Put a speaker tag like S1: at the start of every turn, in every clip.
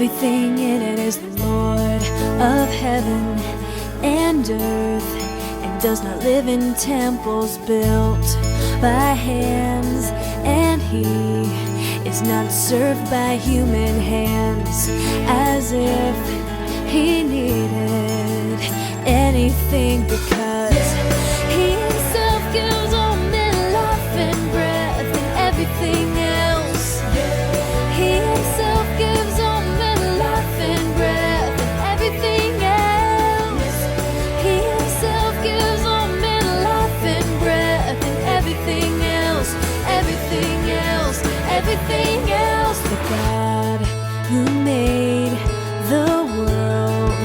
S1: Everything in it is the Lord of heaven and earth, and does not live in temples built by hands, and he is not served by human hands, as if he needed anything, because he himself gives all men life and breath and everything else. He himself gives all men life and breath and everything else. He himself gives all men life and breath and everything else, everything else, everything else. The God who made the world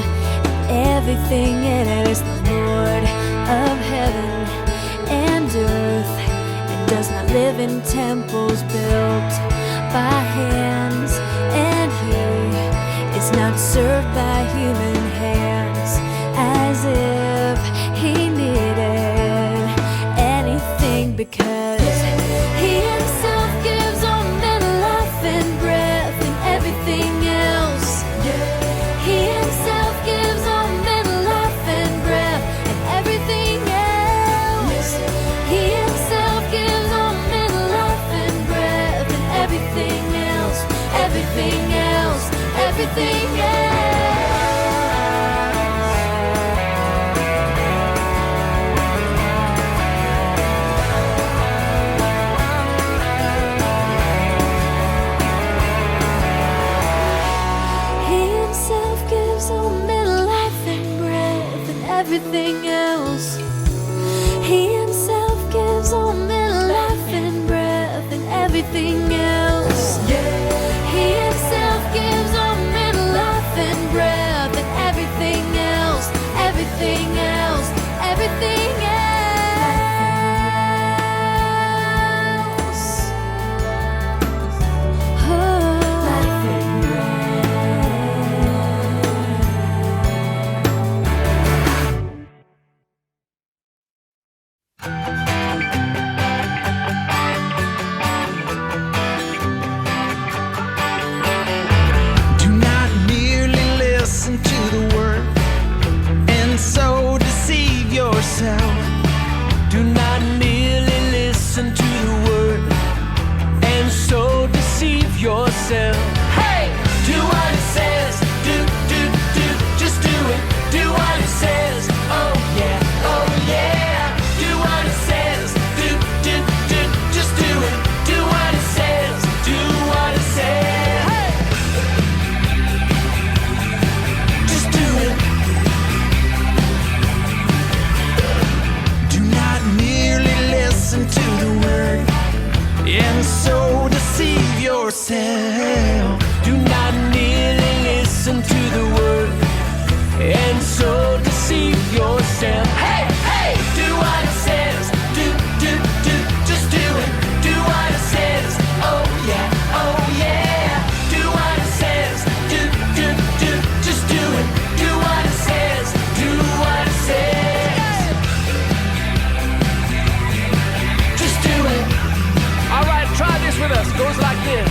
S1: and everything in it is the Lord of heaven and earth, and does not live in temples built by hands, and he is not served by human hands, as if he needed anything, because he himself gives all men life and breath and everything else. He himself gives all men life and breath and everything else. He himself gives all men life and breath and everything else, everything else, everything else. He himself gives all men life and breath and everything else. He himself gives all men life and breath and everything else. He himself gives all men life and breath and everything else, everything else, everything else. Life and
S2: Do not merely listen to the word and so deceive yourself. Do not merely listen to the word and so deceive yourself. Hey, do what it says. Do, just do it. Do what it says. Oh yeah, oh yeah. Do what it says. Do, just do it. Do what it says. Do what it says. Hey. Just do it. Do not merely listen to the word and so deceive yourself. Do not merely listen to the word and so deceive yourself. Hey, hey, do what it says. Do, just do it. Do what it says. Oh yeah, oh yeah. Do what it says. Do, just do it. Do what it says. Do what it says. Just do it. All right, try this with us. Goes like this.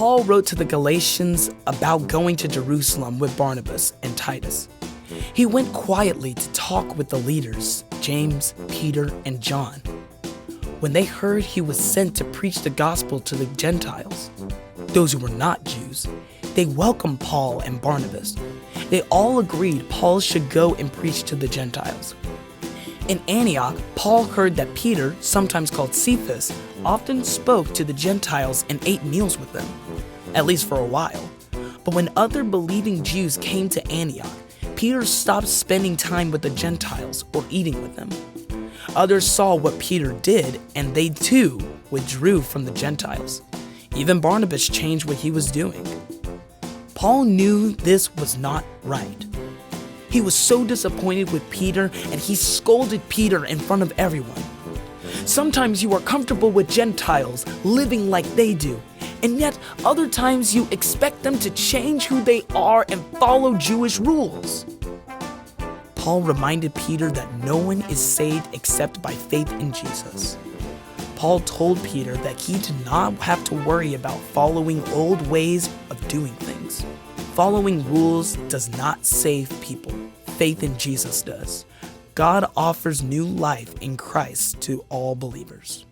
S3: Paul wrote to the Galatians about going to Jerusalem with Barnabas and Titus. He went quietly to talk with the leaders, James, Peter, and John. When they heard he was sent to preach the gospel to the Gentiles, those who were not Jews, they welcomed Paul and Barnabas. They all agreed Paul should go and preach to the Gentiles. In Antioch, Paul heard that Peter, sometimes called Cephas, often spoke to the Gentiles and ate meals with them, at least for a while. But when other believing Jews came to Antioch, Peter stopped spending time with the Gentiles or eating with them. Others saw what Peter did, and they too withdrew from the Gentiles. Even Barnabas changed what he was doing. Paul knew this was not right. He was so disappointed with Peter, and he scolded Peter in front of everyone. Sometimes you are comfortable with Gentiles living like they do, and yet other times you expect them to change who they are and follow Jewish rules. Paul reminded Peter that no one is saved except by faith in Jesus. Paul told Peter that he did not have to worry about following old ways of doing things. Following rules does not save people. Faith in Jesus does. God offers new life in Christ to all believers.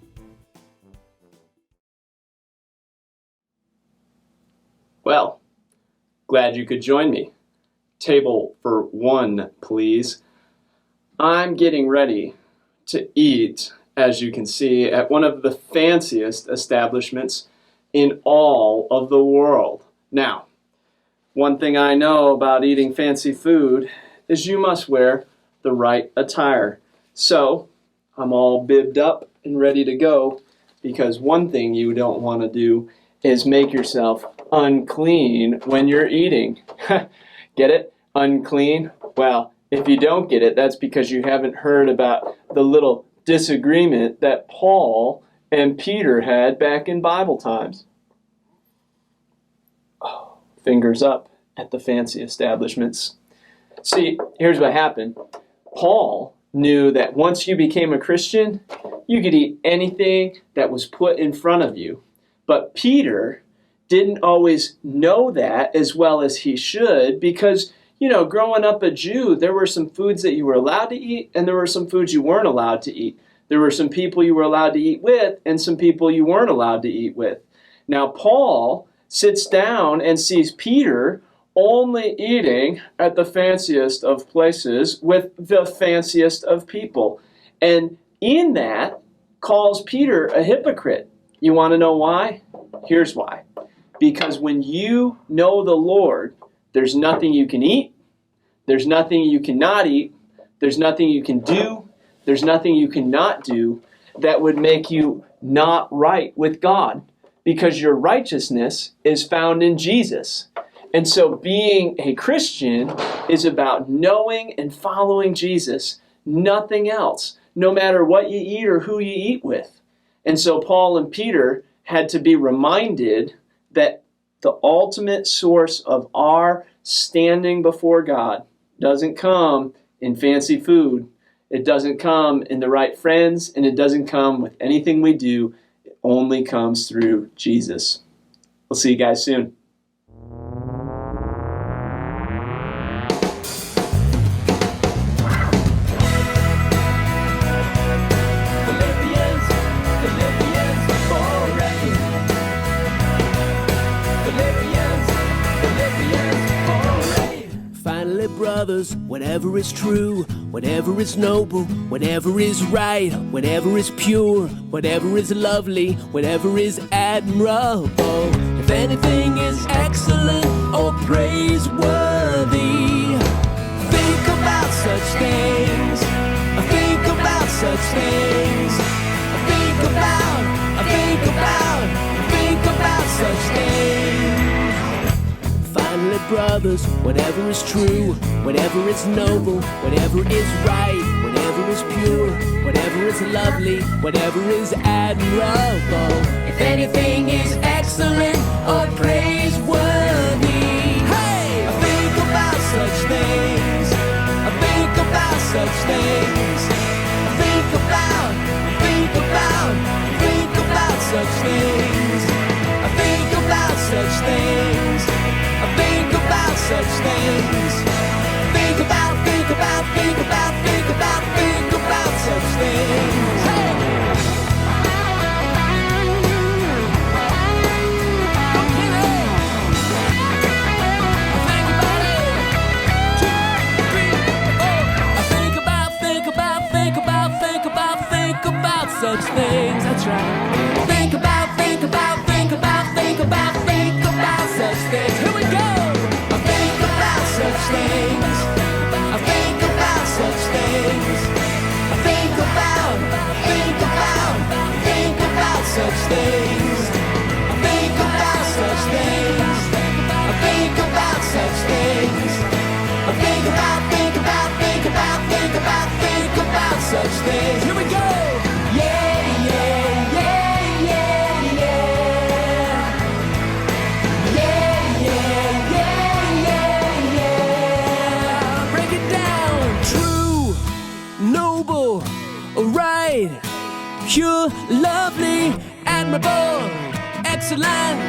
S4: Well, glad you could join me. Table for one, please. I'm getting ready to eat, as you can see, at one of the fanciest establishments in all of the world. Now, one thing I know about eating fancy food is you must wear the right attire. So, I'm all bibbed up and ready to go, because one thing you don't want to do is make yourself unclean when you're eating. Get it? Unclean? Well, if you don't get it, that's because you haven't heard about the little disagreement that Paul and Peter had back in Bible times. Oh, fingers up at the fancy establishments. See, here's what happened. Paul knew that once you became a Christian, you could eat anything that was put in front of you. But Peter didn't always know that as well as he should, because, growing up a Jew, there were some foods that you were allowed to eat, and there were some foods you weren't allowed to eat. There were some people you were allowed to eat with, and some people you weren't allowed to eat with. Now, Paul sits down and sees Peter only eating at the fanciest of places with the fanciest of people. And in that, calls Peter a hypocrite. You want to know why? Here's why. Because when you know the Lord, there's nothing you can eat, there's nothing you cannot eat, there's nothing you can do, there's nothing you cannot do that would make you not right with God, because your righteousness is found in Jesus. And so being a Christian is about knowing and following Jesus, nothing else, no matter what you eat or who you eat with. And so Paul and Peter had to be reminded that the ultimate source of our standing before God doesn't come in fancy food. It doesn't come in the right friends, and it doesn't come with anything we do. It only comes through Jesus. We'll see you guys soon.
S5: Brothers, whatever is true, whatever is noble, whatever is right, whatever is pure, whatever is lovely, whatever is admirable, if anything is excellent or praiseworthy, think about such things. Think about such things. Think about such things. Finally, brothers, whatever is true, whatever is noble, whatever is right, whatever is pure, whatever is lovely, whatever is admirable, if anything is excellent or praiseworthy, hey, think about such things. Think about such things. Think about such things. Think about such such things. Think about, think about, think about, think about, think about such things. Hey! Such things, that's right. Think about, think about, think about, think about, think about such things. Here we go. I think about such things. I think about such things. I think about, think about, think about such things. I think about such things. I think about such things. I think about, think about, think about, think about, think about such things. Here we go. Right, pure, lovely, admirable, excellent,